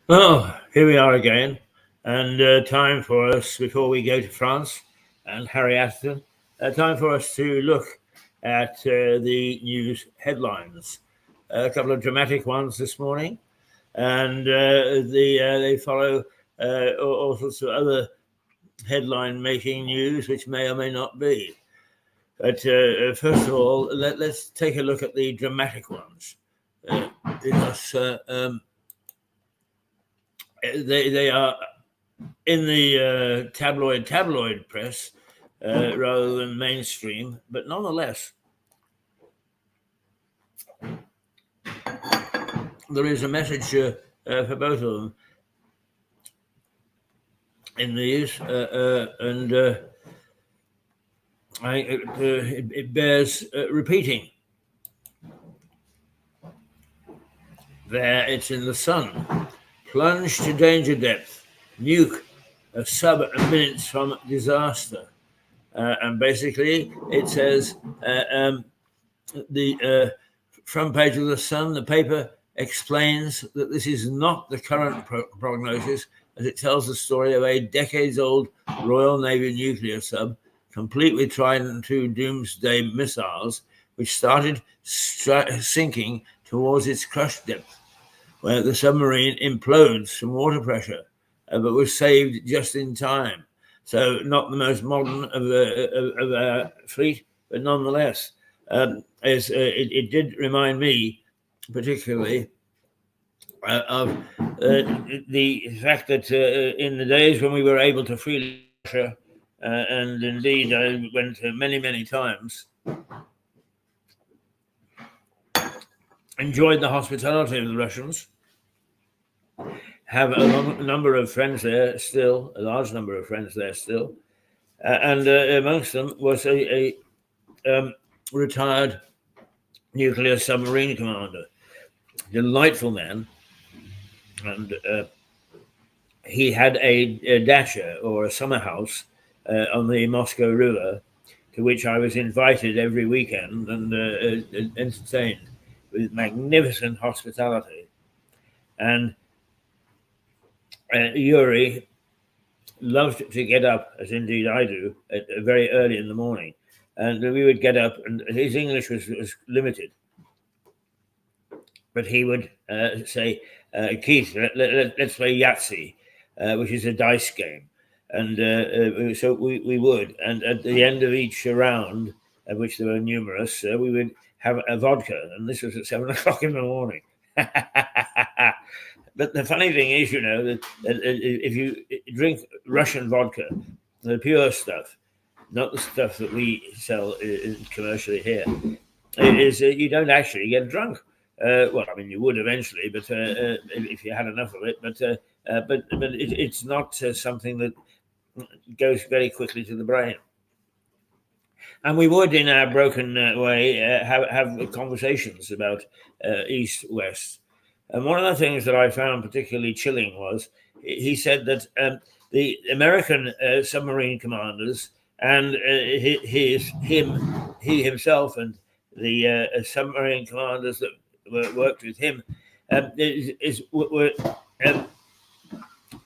Oh, here we are again, and time for us, before we go to France and Harry Atherton, time for us to look at the news headlines. A couple of dramatic ones this morning, and they follow all sorts of other headline-making news, which may or may not be. But first of all, let's take a look at the dramatic ones, because they are in the tabloid press rather than mainstream, but nonetheless, there is a message for both of them in these, and it bears repeating. There, it's in the Sun. Plunge to danger depth. Nuke a sub minutes from disaster. And basically, it says the front page of the Sun, the paper explains that this is not the current prognosis, as it tells the story of a decades-old Royal Navy nuclear sub, complete with Trident II doomsday missiles, which started sinking towards its crush depth, where the submarine implodes from water pressure, but was saved just in time. So not the most modern of the fleet, but nonetheless, it did remind me particularly of the fact that in the days when we were able to freely Russia, and indeed I went many, many times, enjoyed the hospitality of the Russians, have a number of friends there still, a large number of friends there still, and amongst them was a retired nuclear submarine commander, delightful man, and he had a dacha, or a summer house, on the Moscow River, to which I was invited every weekend and entertained with magnificent hospitality. And Yuri loved to get up, as indeed I do, very early in the morning. And we would get up, and his English was limited. But he would say, Keith, let's play Yahtzee, which is a dice game. And so we would. And at the end of each round, of which there were numerous, we would have a vodka. And this was at 7 o'clock in the morning. But the funny thing is, that if you drink Russian vodka, the pure stuff, not the stuff that we sell commercially here, is you don't actually get drunk. Well, I mean, you would eventually, but if you had enough of it. But it's not something that goes very quickly to the brain. And we would, in our broken way, have conversations about East West. And one of the things that I found particularly chilling was he said that the American submarine commanders and he himself and the submarine commanders that worked with him were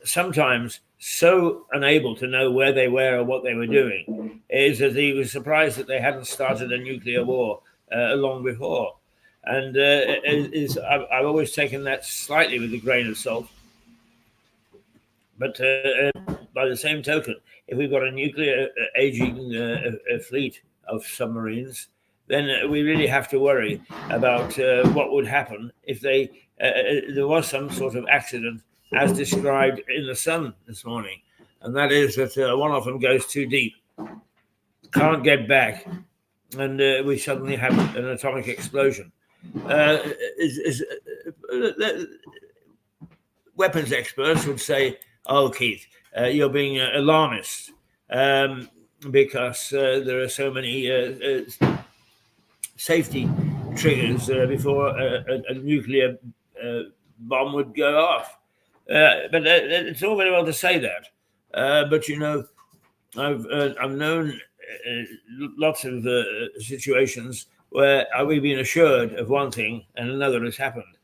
sometimes so unable to know where they were or what they were doing, is that he was surprised that they hadn't started a nuclear war long before. And I've always taken that slightly with a grain of salt. But by the same token, if we've got a nuclear aging fleet of submarines, then we really have to worry about what would happen if there was some sort of accident, as described in the Sun this morning. And that is that one of them goes too deep, can't get back, and we suddenly have an atomic explosion. Weapons experts would say, "Oh, Keith, you're being alarmist because there are so many safety triggers before a nuclear bomb would go off." But it's all very well to say that. But I've known lots of situations where we've been assured of one thing and another has happened.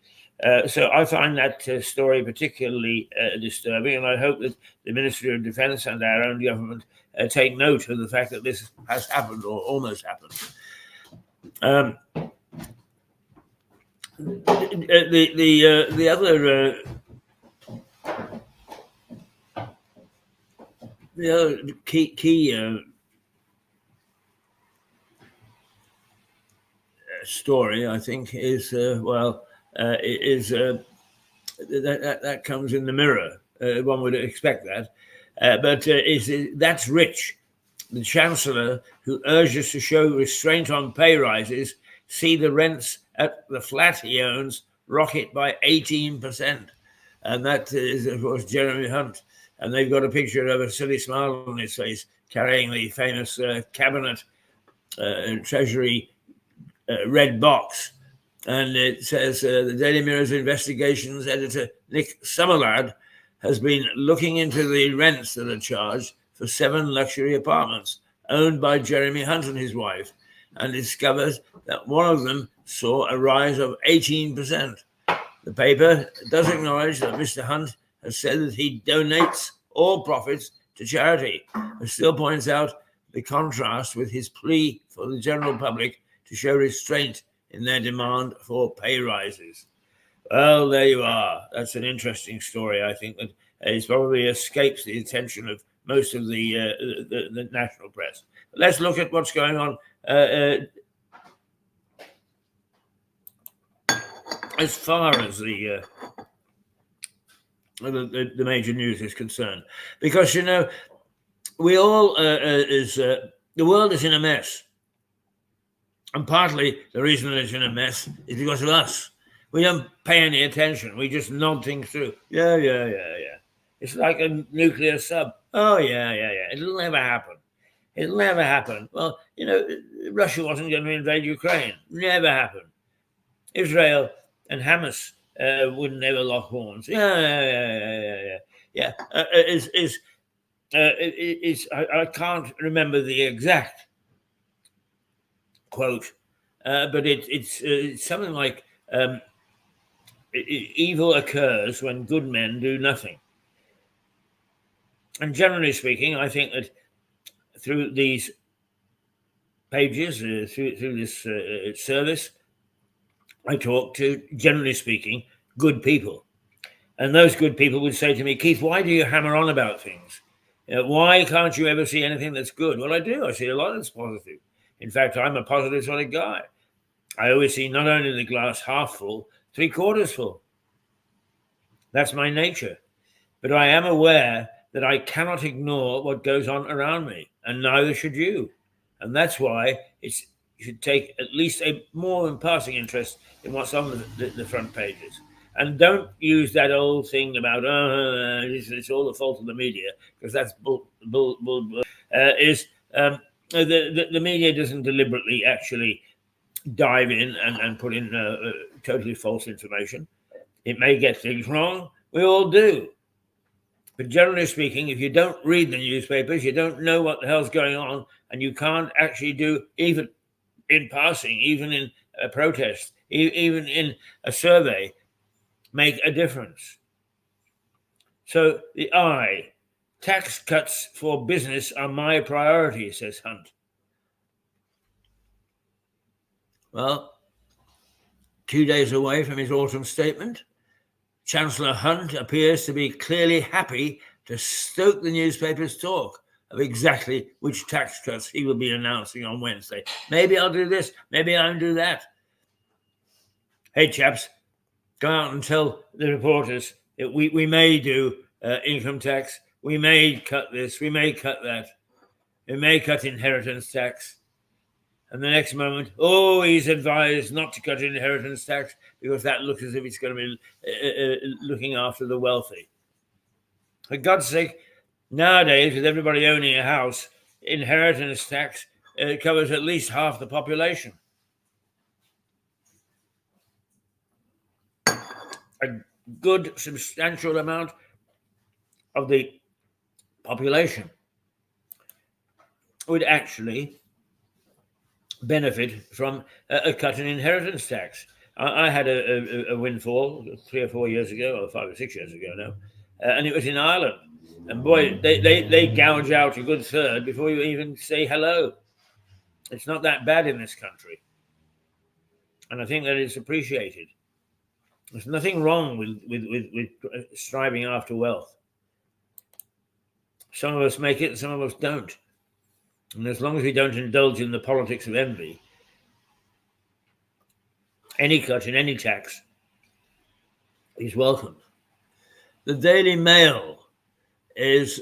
So I find that story particularly disturbing, and I hope that the Ministry of Defence and our own government take note of the fact that this has happened or almost happened. The other key story, I think, is that comes in the Mirror. One would expect that, but that's Rich, the Chancellor, who urges to show restraint on pay rises, see the rents at the flat he owns rocket by 18%. And that is, of course, Jeremy Hunt. And they've got a picture of a silly smile on his face carrying the famous cabinet treasury red box. And it says the Daily Mirror's investigations editor, Nick Summerlad, has been looking into the rents that are charged for 7 luxury apartments owned by Jeremy Hunt and his wife, and discovers that one of them saw a rise of 18%. The paper does acknowledge that Mr. Hunt has said that he donates all profits to charity, but still points out the contrast with his plea for the general public to show restraint in their demand for pay rises. Well, there you are. That's an interesting story. I think that it probably escapes the attention of most of the national press. But let's look at what's going on as far as the major news is concerned, because we all the world is in a mess, and partly the reason that it's in a mess is because of us. We don't pay any attention. We just nod things through. Yeah. It's like a nuclear sub. Oh yeah. It'll never happen. Well, Russia wasn't going to invade Ukraine. Never happen. Israel and Hamas wouldn't ever lock horns. Yeah. I can't remember the exact quote, but it's something like evil occurs when good men do nothing. And generally speaking, I think that through these pages, through this service, I talk to, generally speaking, good people. And those good people would say to me, Keith, why do you hammer on about things? Why can't you ever see anything that's good? Well, I do. I see a lot that's positive. In fact, I'm a positive sort of guy. I always see not only the glass half full, 3/4 full. That's my nature. But I am aware that I cannot ignore what goes on around me, and neither should you. And that's why you should take at least a more than passing interest in what's on the front pages. And don't use that old thing about, it's all the fault of the media, because that's bull. The media doesn't deliberately actually dive in and put in totally false information. It may get things wrong. We all do. But generally speaking, if you don't read the newspapers, you don't know what the hell's going on, and you can't actually do, even in passing, even in a protest, even in a survey, make a difference. So the tax cuts for business are my priority, says Hunt. Well, 2 days away from his autumn statement, Chancellor Hunt appears to be clearly happy to stoke the newspaper's talk of exactly which tax cuts he will be announcing on Wednesday. Maybe I'll do this, maybe I'll do that. Hey, chaps, go out and tell the reporters that we may do income tax, we may cut this, we may cut that, we may cut inheritance tax. And the next moment, he's advised not to cut inheritance tax because that looks as if it's going to be looking after the wealthy. For God's sake, nowadays, with everybody owning a house, inheritance tax covers at least half the population. A good, substantial amount of the population would actually benefit from a cut in inheritance tax. I had a windfall 3 or 4 years ago, or 5 or 6 years ago now, and it was in Ireland. And boy, they gouge out a good third before you even say hello. It's not that bad in this country. And I think that it's appreciated. There's nothing wrong with striving after wealth. Some of us make it, some of us don't. And as long as we don't indulge in the politics of envy, any cut in any tax is welcome. The Daily Mail is,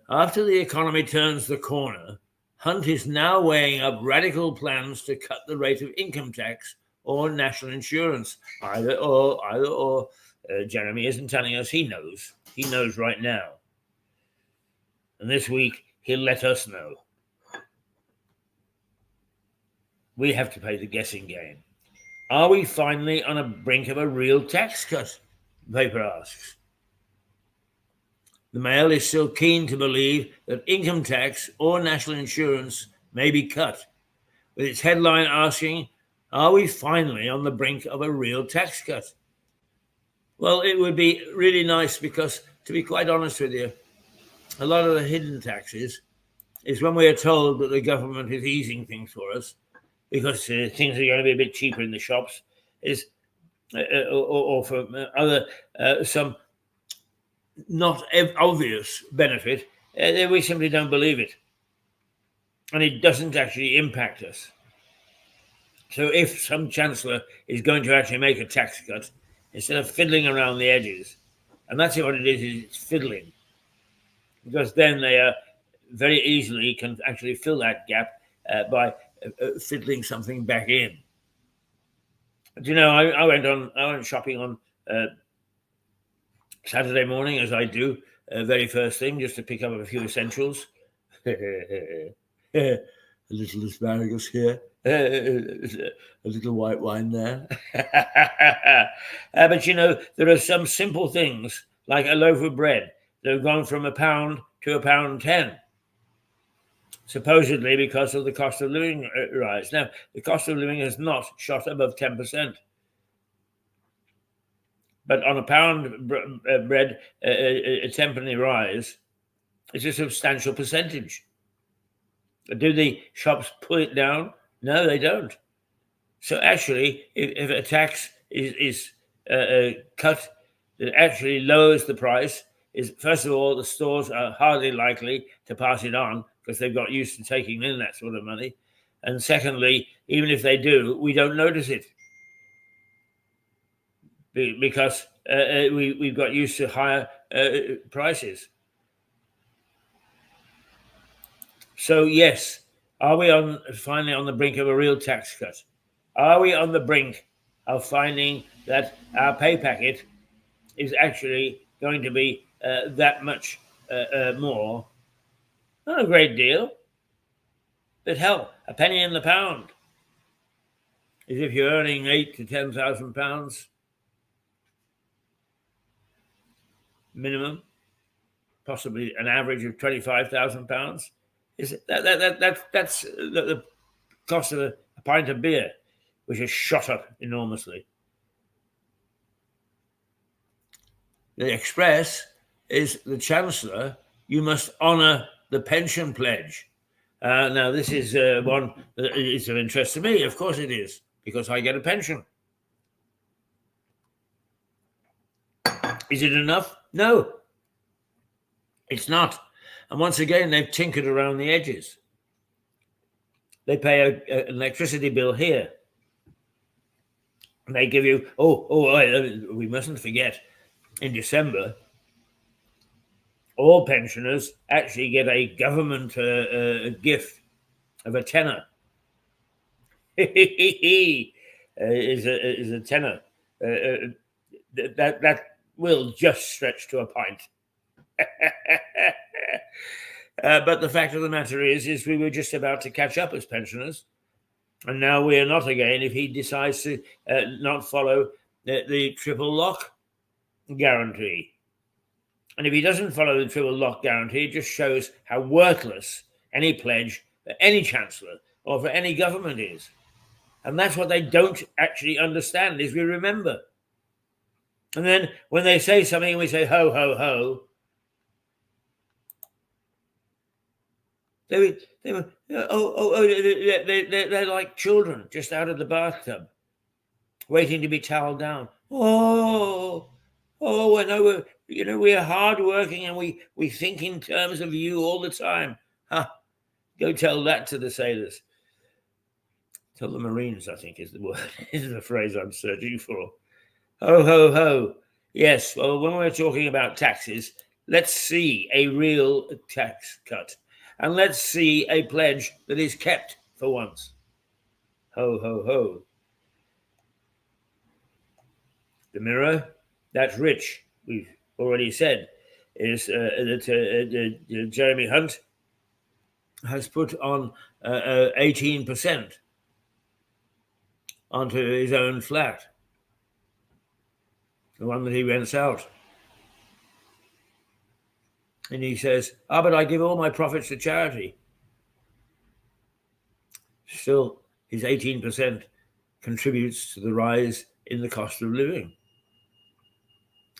after the economy turns the corner, Hunt is now weighing up radical plans to cut the rate of income tax or national insurance. Either or. Jeremy isn't telling us he knows. He knows right now. And this week, he'll let us know. We have to play the guessing game. Are we finally on the brink of a real tax cut? The paper asks. The Mail is still keen to believe that income tax or national insurance may be cut, with its headline asking, are we finally on the brink of a real tax cut? Well, it would be really nice because, to be quite honest with you, a lot of the hidden taxes is when we are told that the government is easing things for us because things are going to be a bit cheaper in the shops, or for other some not obvious benefit, we simply don't believe it. And it doesn't actually impact us. So if some chancellor is going to actually make a tax cut, instead of fiddling around the edges, and that's what it is it's fiddling, because then they very easily can actually fill that gap by fiddling something back in. Do you know, I went shopping on Saturday morning, as I do, very first thing, just to pick up a few essentials. A little asparagus here, a little white wine there. But you know, there are some simple things, like a loaf of bread, that have gone from £1 to £1.10, supposedly because of the cost of living rise. Now, the cost of living has not shot above 10%. But on a pound bread, a tenpenny rise is a substantial percentage. Do the shops pull it down? No, they don't. So actually, if a tax is cut that actually lowers the price, is first of all, the stores are hardly likely to pass it on because they've got used to taking in that sort of money. And secondly, even if they do, we don't notice it because we've got used to higher prices. So yes, are we finally on the brink of a real tax cut? Are we on the brink of finding that our pay packet is actually going to be that much more? Not a great deal, but hell, a penny in the pound is if you're earning £8,000 to £10,000 minimum, possibly an average of £25,000. Is that's the cost of a pint of beer, which has shot up enormously. The Express is the Chancellor. You must honour the pension pledge. Now, this is one that is of interest to me. Of course it is, because I get a pension. Is it enough? No, it's not. And once again, they've tinkered around the edges. They pay an electricity bill here. And they give you, we mustn't forget, in December, all pensioners actually get a government gift of a tenner. is a tenner. That will just stretch to a pint. But the fact of the matter is we were just about to catch up as pensioners, and now we are not again if he decides to not follow the triple lock guarantee. And if he doesn't follow the triple lock guarantee, it just shows how worthless any pledge that any chancellor or for any government is. And that's what they don't actually understand, is we remember. And then when they say something and we say, ho, ho, ho, they're like children just out of the bathtub, waiting to be toweled down. I know we're hardworking and we think in terms of you all the time. Go tell that to the sailors. Tell the Marines, I think is the word, is the phrase I'm searching for. Ho, ho, ho. Yes, well, when we're talking about taxes, let's see a real tax cut. And let's see a pledge that is kept for once. Ho, ho, ho. The Mirror, that's rich. We've already said is that Jeremy Hunt has put on 18% onto his own flat, the one that he rents out. And he says, but I give all my profits to charity. Still, his 18% contributes to the rise in the cost of living.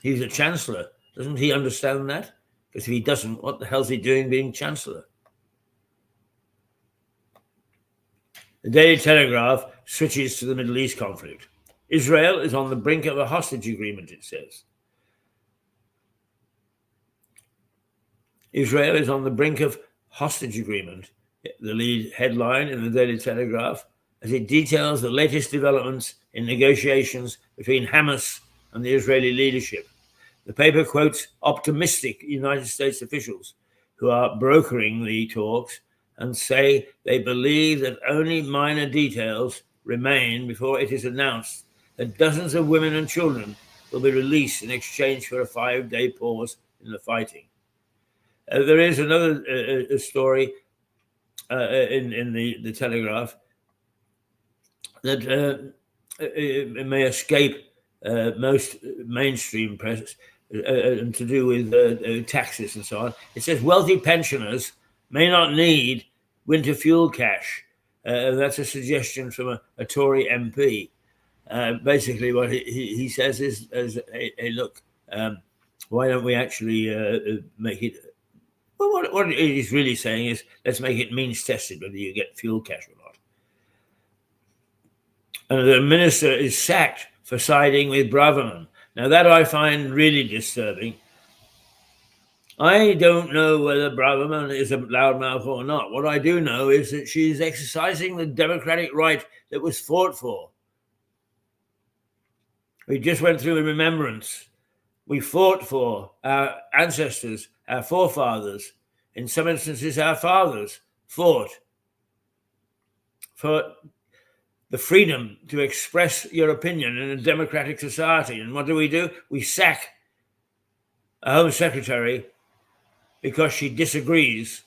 He's a chancellor. Doesn't he understand that? Because if he doesn't, what the hell's he doing being chancellor? The Daily Telegraph switches to the Middle East conflict. Israel is on the brink of a hostage agreement, it says. Israel is on the brink of hostage agreement, the lead headline in the Daily Telegraph, as it details the latest developments in negotiations between Hamas and the Israeli leadership. The paper quotes optimistic United States officials who are brokering the talks and say they believe that only minor details remain before it is announced that dozens of women and children will be released in exchange for a 5-day pause in the fighting. There is another story in the Telegraph that it may escape most mainstream press and to do with taxes and so on. It says wealthy pensioners may not need winter fuel cash. That's a suggestion from a Tory MP. Basically, what he says is, hey, look, why don't we actually make it? Well, what he's really saying is, let's make it means tested whether you get fuel cash or not. And the minister is sacked for siding with Braverman. Now, that I find really disturbing. I don't know whether Braverman is a loudmouth or not. What I do know is that she's exercising the democratic right that was fought for. We just went through a remembrance. We fought for our ancestors, our forefathers, in some instances our fathers fought for the freedom to express your opinion in a democratic society. And what do? We sack a Home Secretary because she disagrees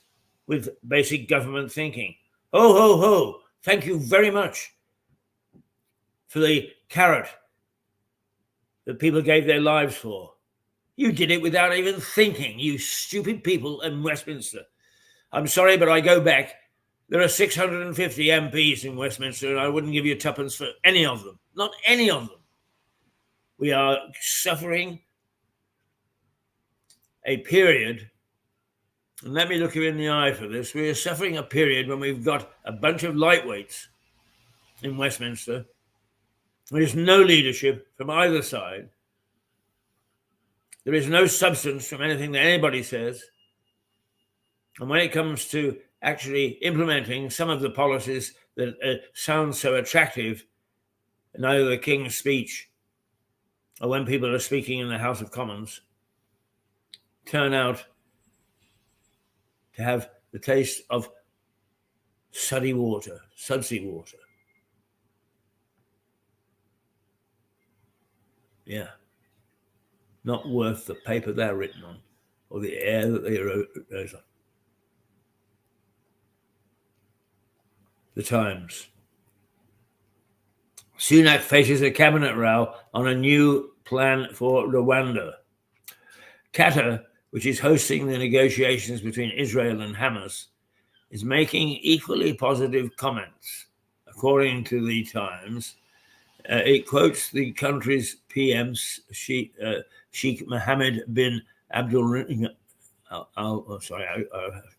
with basic government thinking. Ho, ho, ho. Thank you very much for the carrot that people gave their lives for. You did it without even thinking, you stupid people in Westminster. I'm sorry, but I go back. There are 650 MPs in Westminster, and I wouldn't give you tuppence for any of them. Not any of them. We are suffering a period, and let me look you in the eye for this. We are suffering a period when we've got a bunch of lightweights in Westminster. There is no leadership from either side. There is no substance from anything that anybody says. And when it comes to actually implementing some of the policies that sound so attractive in either the King's Speech or when people are speaking in the House of Commons, turn out to have the taste of sudsy water. Yeah. Not worth the paper they're written on or the air that they wrote on. The Times. Sunak faces a cabinet row on a new plan for Rwanda. Qatar, which is hosting the negotiations between Israel and Hamas, is making equally positive comments. According to the Times, it quotes the country's PM, Sheikh Mohammed bin Abdul.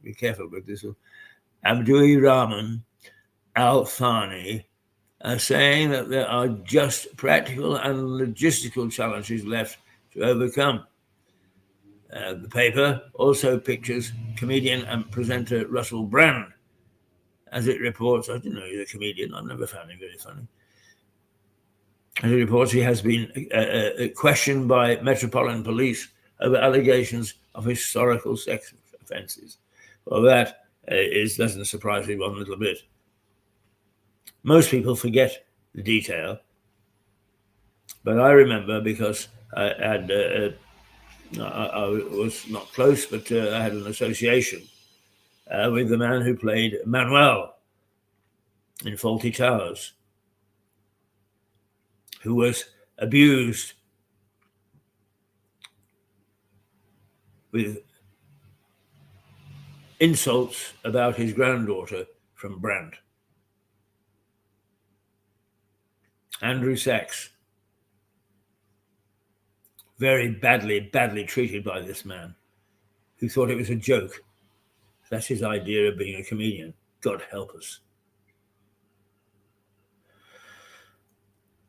Be careful with this. Abdulrahman Al Thani, saying that there are just practical and logistical challenges left to overcome. The paper also pictures comedian and presenter Russell Brand, as it reports. I didn't know he was a comedian. I've never found him very funny. As it reports, he has been questioned by Metropolitan Police over allegations of historical sex offences. Well, that doesn't surprise me one little bit. Most people forget the detail, but I remember because I was not close, but I had an association with the man who played Manuel in Fawlty Towers, who was abused with insults about his granddaughter from Brandt. Andrew Sachs, very badly treated by this man, who thought it was a joke. That's his idea of being a comedian. God help us.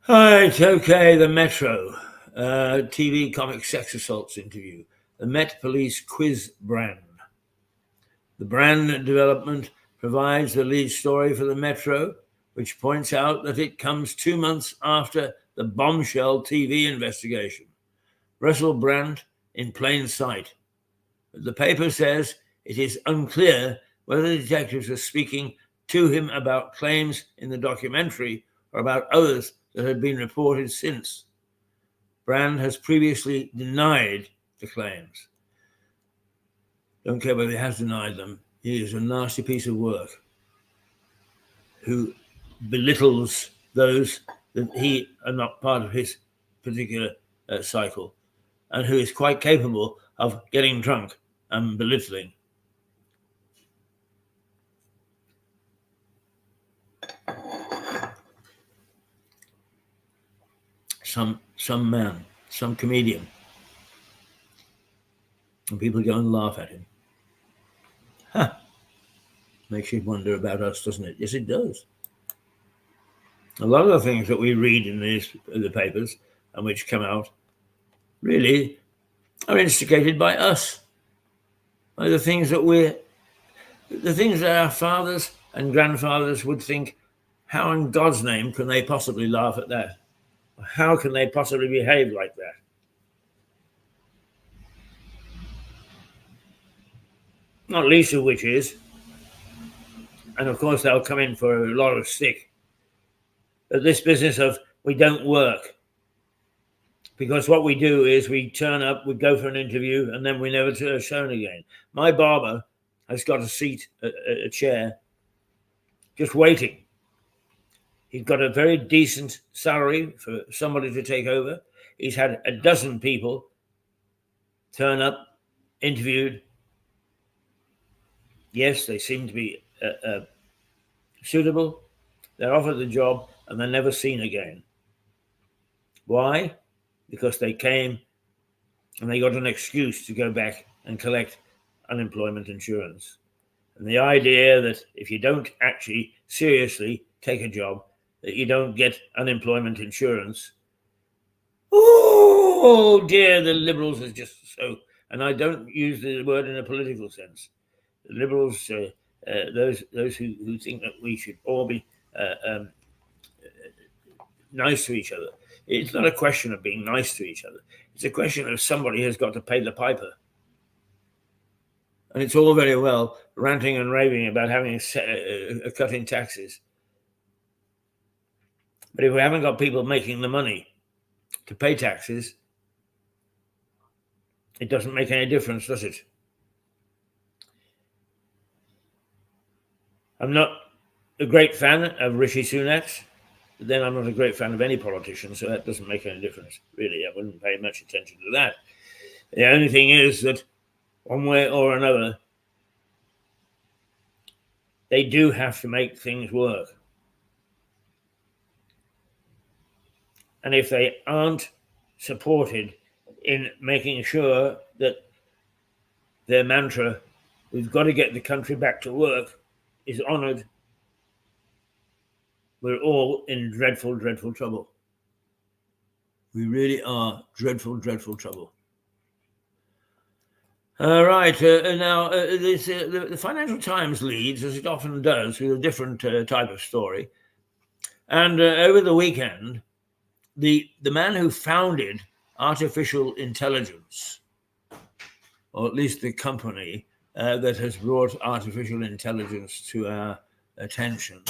All right, okay, the Metro. TV comic sex assaults interview. The Met Police quiz Brand. The Brand development provides the lead story for the Metro, which points out that it comes 2 months after the bombshell TV investigation. Russell Brand in plain sight. The paper says it is unclear whether the detectives are speaking to him about claims in the documentary or about others that had been reported since. Brand has previously denied the claims. Don't care whether he has denied them. He is a nasty piece of work who belittles those that he are not part of his particular cycle, and who is quite capable of getting drunk and belittling. Some man, some comedian. And people go and laugh at him. Makes you wonder about us, doesn't it? Yes, it does. A lot of the things that we read in the papers and which come out really are instigated by us. By the things that our fathers and grandfathers would think, how in God's name can they possibly laugh at that? How can they possibly behave like that? Not least of which is, and of course they'll come in for a lot of stick, that this business of we don't work. Because what we do is we turn up, we go for an interview, and then we never shown again. My barber has got a seat, a chair, just waiting. He's got a very decent salary for somebody to take over. He's had a dozen people turn up, interviewed. Yes, they seem to be suitable. They're offered the job, and they're never seen again. Why? Because they came and they got an excuse to go back and collect unemployment insurance. And the idea that if you don't actually seriously take a job, that you don't get unemployment insurance. Oh dear, the Liberals are just so, and I don't use the word in a political sense. The Liberals, those who think that we should all be nice to each other. It's not a question of being nice to each other. It's a question of somebody has got to pay the piper. And it's all very well ranting and raving about having a cut in taxes. But if we haven't got people making the money to pay taxes, it doesn't make any difference, does it? I'm not a great fan of Rishi Sunak, but then I'm not a great fan of any politician, so that doesn't make any difference. Really, I wouldn't pay much attention to that. The only thing is that one way or another, they do have to make things work. And if they aren't supported in making sure that their mantra, we've got to get the country back to work, is honoured, we're all in dreadful, dreadful trouble. We really are dreadful, dreadful trouble. Right. Now, the Financial Times leads, as it often does, with a different type of story. And over the weekend, the man who founded artificial intelligence, or at least the company that has brought artificial intelligence to our attention,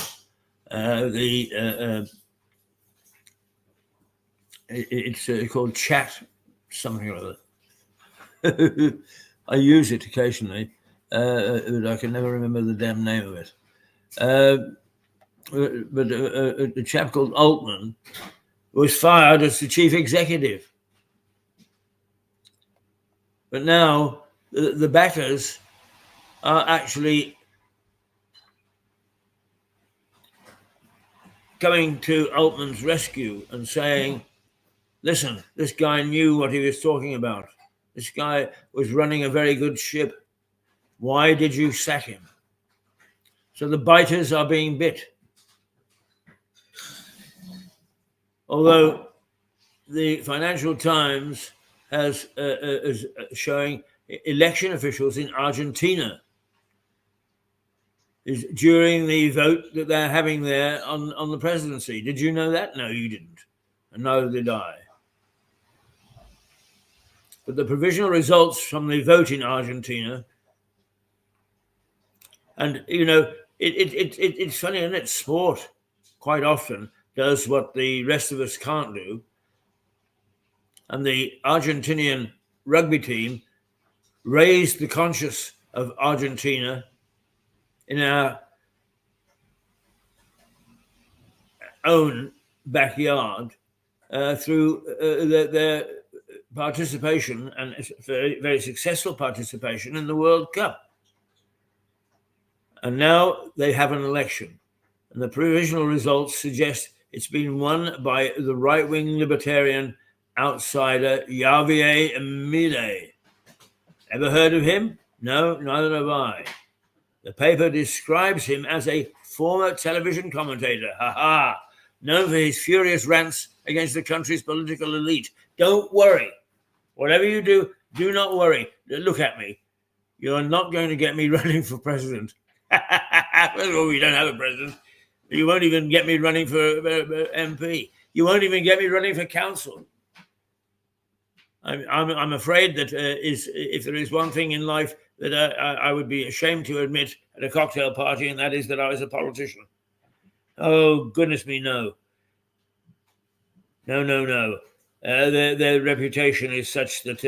it's called Chat something or other. I use it occasionally, but I can never remember the damn name of it. But a chap called Altman was fired as the chief executive. But now the backers are actually coming to Altman's rescue and saying, listen, this guy knew what he was talking about. This guy was running a very good ship. Why did you sack him? So the biters are being bit. Although the Financial Times is showing election officials in Argentina is during the vote that they're having there on the presidency. Did you know that? No, you didn't. And neither did I. But the provisional results from the vote in Argentina, and you know, it's funny, isn't it? Sport quite often does what the rest of us can't do. And the Argentinian rugby team raised the conscience of Argentina in our own backyard through their participation, and very, very successful participation in the World Cup. And now they have an election, and the provisional results suggest it's been won by the right-wing libertarian outsider Javier Milei. Ever heard of him? No, neither have I. The paper describes him as a former television commentator, known for his furious rants against the country's political elite. Don't worry. Whatever you do, do not worry. Look at me. You're not going to get me running for president. First of all, we don't have a president. You won't even get me running for MP. You won't even get me running for council. I'm afraid that if there is one thing in life that I would be ashamed to admit at a cocktail party, and that is that I was a politician. Oh, goodness me, no. No. Their reputation is such that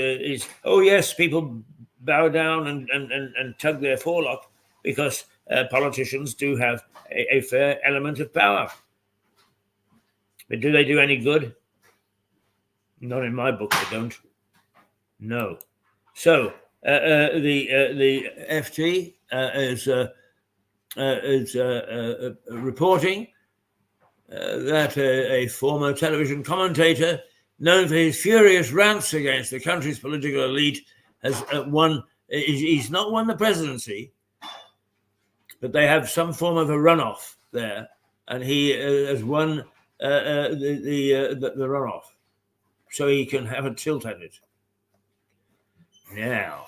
yes, people bow down and tug their forelock because politicians do have a fair element of power. But do they do any good? Not in my book, they don't. No. So the FT is reporting that a former television commentator known for his furious rants against the country's political elite has won. He's not won the presidency, but they have some form of a runoff there, and he has won the runoff, so he can have a tilt at it. Now,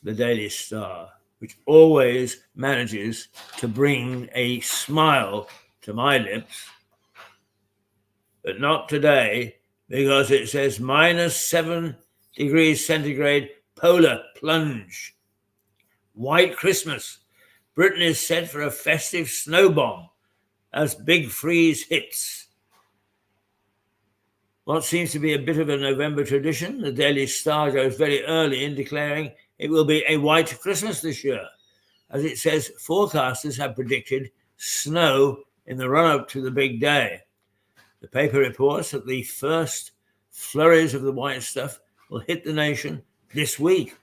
the Daily Star, which always manages to bring a smile to my lips, but not today, because it says -7 degrees centigrade polar plunge. White Christmas. Britain is set for a festive snow bomb as big freeze hits. What seems to be a bit of a November tradition, the Daily Star goes very early in declaring it will be a white Christmas this year. As it says, forecasters have predicted snow in the run-up to the big day. The paper reports that the first flurries of the white stuff will hit the nation this week,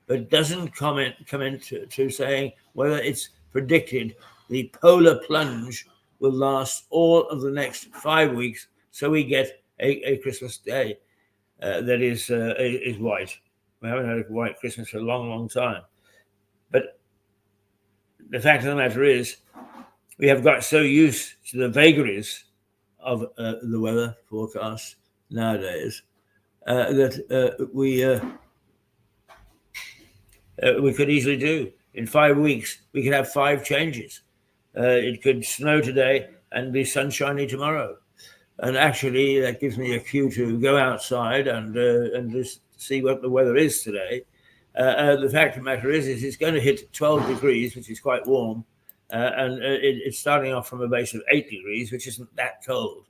but doesn't comment to saying whether it's predicted the polar plunge will last all of the next 5 weeks, so we get a Christmas day that is white. We haven't had a white Christmas for a long, long time. But the fact of the matter is, we have got so used to the vagaries of the weather forecast nowadays that we could easily do. In 5 weeks, we could have 5 changes. It could snow today and be sunshiny tomorrow. And actually, that gives me a cue to go outside and just see what the weather is today. The fact of the matter is it's going to hit 12 degrees, which is quite warm. And it's starting off from a base of 8 degrees, which isn't that cold.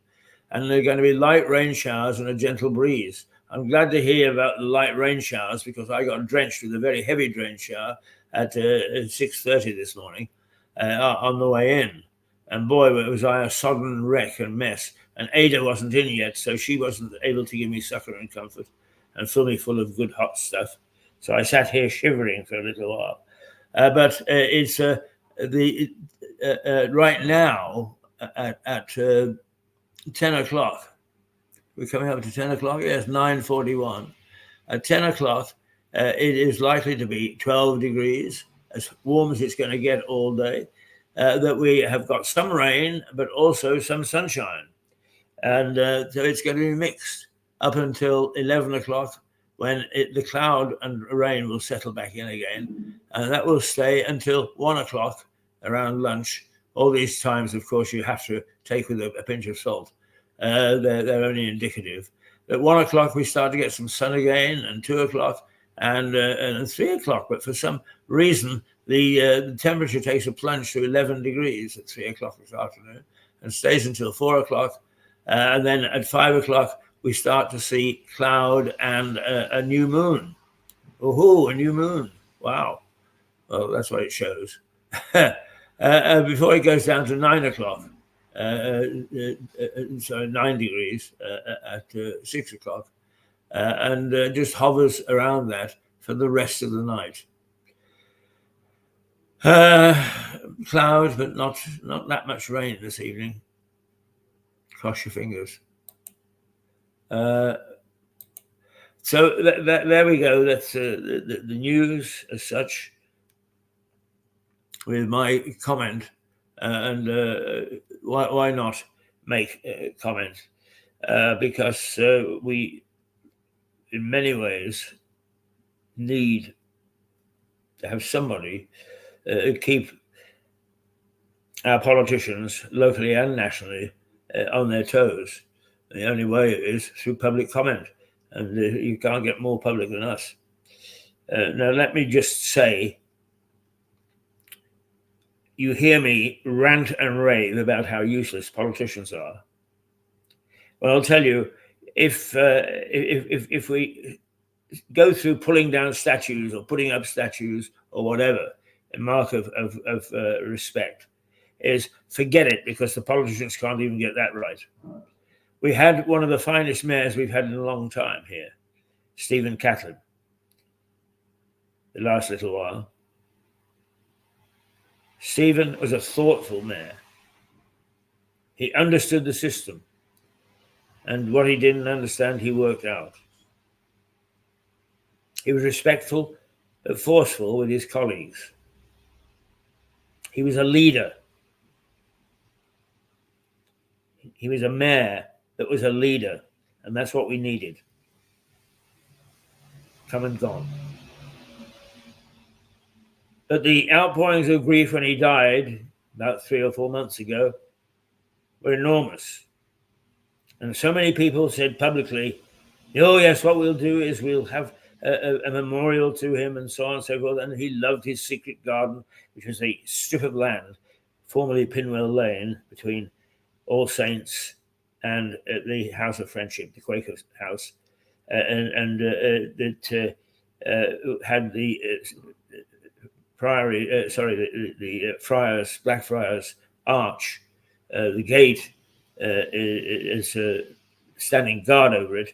And there are going to be light rain showers and a gentle breeze. I'm glad to hear about the light rain showers because I got drenched with a very heavy rain shower at 6:30 this morning on the way in. And boy, was I a sodden wreck and mess. And Ada wasn't in yet, so she wasn't able to give me succor and comfort and fill me full of good hot stuff. So I sat here shivering for a little while. But it's right now at 10 o'clock. We're coming up to 10 o'clock. Yes, 9:41. At 10 o'clock, it is likely to be 12 degrees, as warm as it's going to get all day. That we have got some rain, but also some sunshine. And so it's going to be mixed up until 11 o'clock when the cloud and rain will settle back in again. And that will stay until 1 o'clock around lunch. All these times, of course, you have to take with a pinch of salt. They're only indicative. At 1 o'clock, we start to get some sun again, and 2 o'clock and 3 o'clock. But for some reason, the temperature takes a plunge to 11 degrees at 3 o'clock this afternoon and stays until 4 o'clock. And then at 5 o'clock, we start to see cloud and a new moon. Oh, a new moon. Wow. Well, that's what it shows. Before it goes down to 9 o'clock. So 9 degrees at 6 o'clock. And just hovers around that for the rest of the night. Clouds, but not that much rain this evening. Cross your fingers. So there we go. That's the news as such. With my comment, and why not make a comment? Because we, in many ways, need to have somebody keep our politicians, locally and nationally, on their toes. The only way is through public comment, and you can't get more public than us. Now, let me just say, you hear me rant and rave about how useless politicians are. Well, I'll tell you, if we go through pulling down statues or putting up statues or whatever, a mark of respect, is forget it, because the politicians can't even get that right. We had one of the finest mayors we've had in a long time here, Stephen Catlin, the last little while. Stephen was a thoughtful mayor. He understood the system, and what he didn't understand, he worked out. He was respectful but forceful with his colleagues. He was a leader. He was a mayor that was a leader, and that's what we needed. Come and gone. But the outpourings of grief when he died about 3 or 4 months ago were enormous. And so many people said publicly, oh yes, what we'll do is we'll have a memorial to him and so on and so forth. And he loved his secret garden, which was a strip of land, formerly Pinwell Lane, between All Saints and the House of Friendship, the Quaker house, and that had the priory, the friars, Blackfriars Arch, the gate is standing guard over it,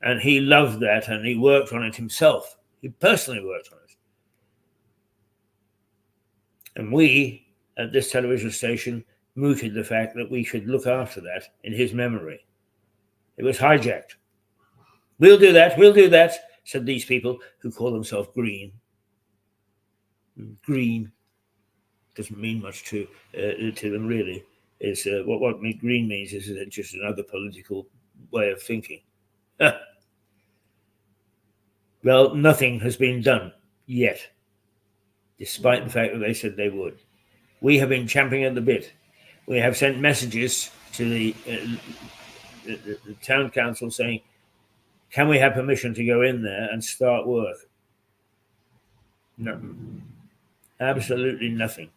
and he loved that, and he worked on it himself. He personally worked on it, and we at this television station mooted the fact that we should look after that in his memory. It was hijacked. We'll do that, said these people who call themselves green. Green doesn't mean much to them, really. It's, what green means is just another political way of thinking. Well, nothing has been done yet, despite the fact that they said they would. We have been champing at the bit. We have sent messages to the town council saying, can we have permission to go in there and start work? Nothing. Absolutely nothing.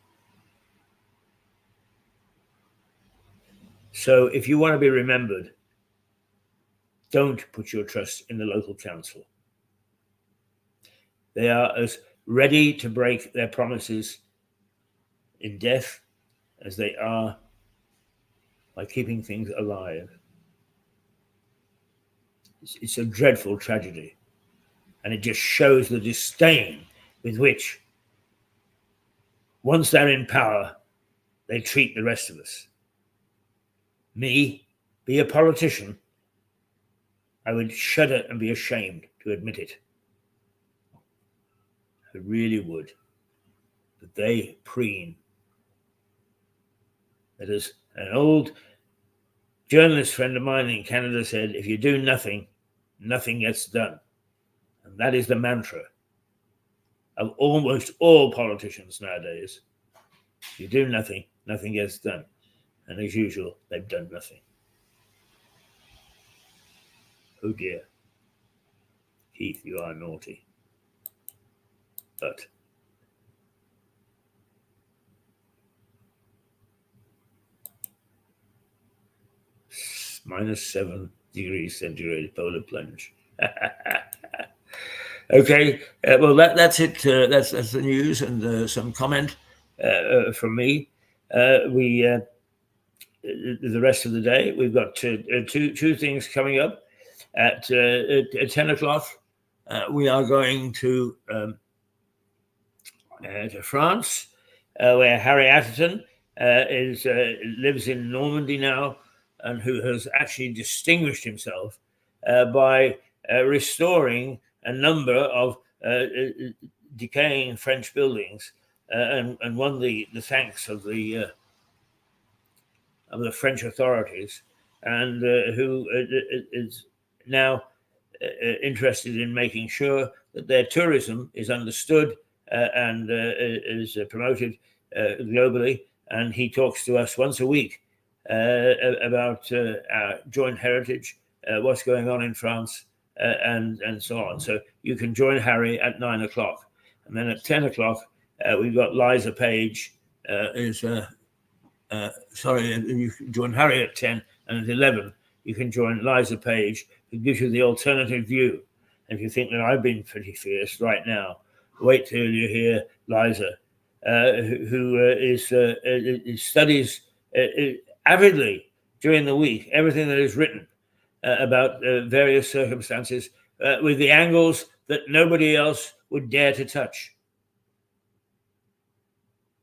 So if you want to be remembered, don't put your trust in the local council. They are as ready to break their promises in death as they are by keeping things alive. It's a dreadful tragedy, and it just shows the disdain with which, once they're in power, they treat the rest of us. Me, be a politician, I would shudder and be ashamed to admit it. I really would. But they preen. That is, an old journalist friend of mine in Canada said, if you do nothing, nothing gets done. And that is the mantra of almost all politicians nowadays. If you do nothing, nothing gets done. And as usual, they've done nothing. Oh dear. Keith, you are naughty. But -7 degrees centigrade polar plunge. Okay, well that's it. That's the news and some comment from me. The rest of the day we've got two things coming up. At 10 o'clock, we are going to France, where Harry Atherton lives in Normandy now, and who has actually distinguished himself by restoring a number of decaying French buildings, and won the thanks of the French authorities, and who is now interested in making sure that their tourism is understood and is promoted globally. And he talks to us once a week about our joint heritage, what's going on in France, and so on. So you can join Harry at 9 o'clock. And then at 10 o'clock, we've got Liza Page. You can join Harry at 10, and at 11, you can join Liza Page, who gives you the alternative view. And if you think that I've been pretty fierce right now, wait till you hear Liza, who studies avidly during the week everything that is written about various circumstances with the angles that nobody else would dare to touch.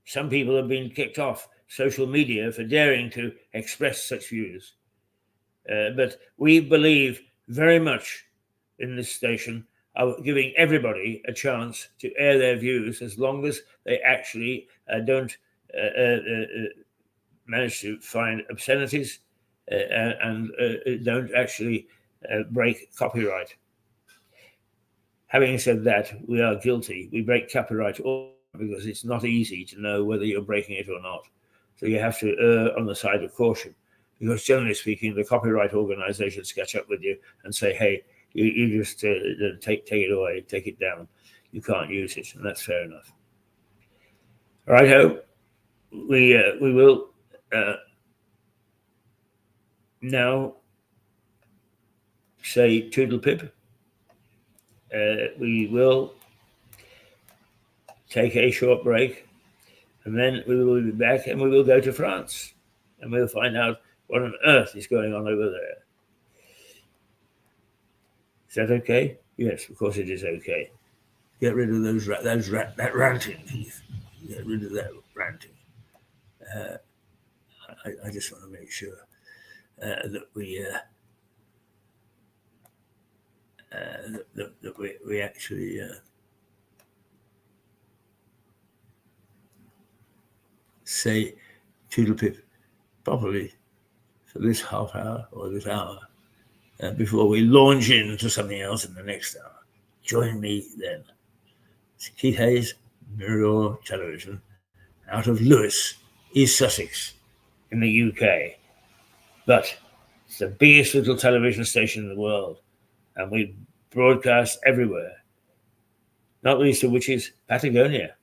Some people have been kicked off social media for daring to express such views. But we believe very much in this station of giving everybody a chance to air their views, as long as they actually don't manage to find obscenities and don't actually break copyright. Having said that, we are guilty. We break copyright because it's not easy to know whether you're breaking it or not. So you have to err on the side of caution, because generally speaking, the copyright organizations catch up with you and say, hey, you just take it away, take it down. You can't use it, and that's fair enough. Righto, we will now say toodle pip. We will take a short break, and then we will be back, and we will go to France, and we'll find out what on earth is going on over there. Is that okay? Yes, of course it is okay. Get rid of that ranting, Keith. Get rid of that ranting. I just want to make sure that we actually say Toodlepip properly for this half hour or this hour before we launch into something else in the next hour. Join me then. It's Keith Hayes, Mirror Television, out of Lewes, East Sussex, in the UK. But it's the biggest little television station in the world, and we broadcast everywhere, not least of which is Patagonia.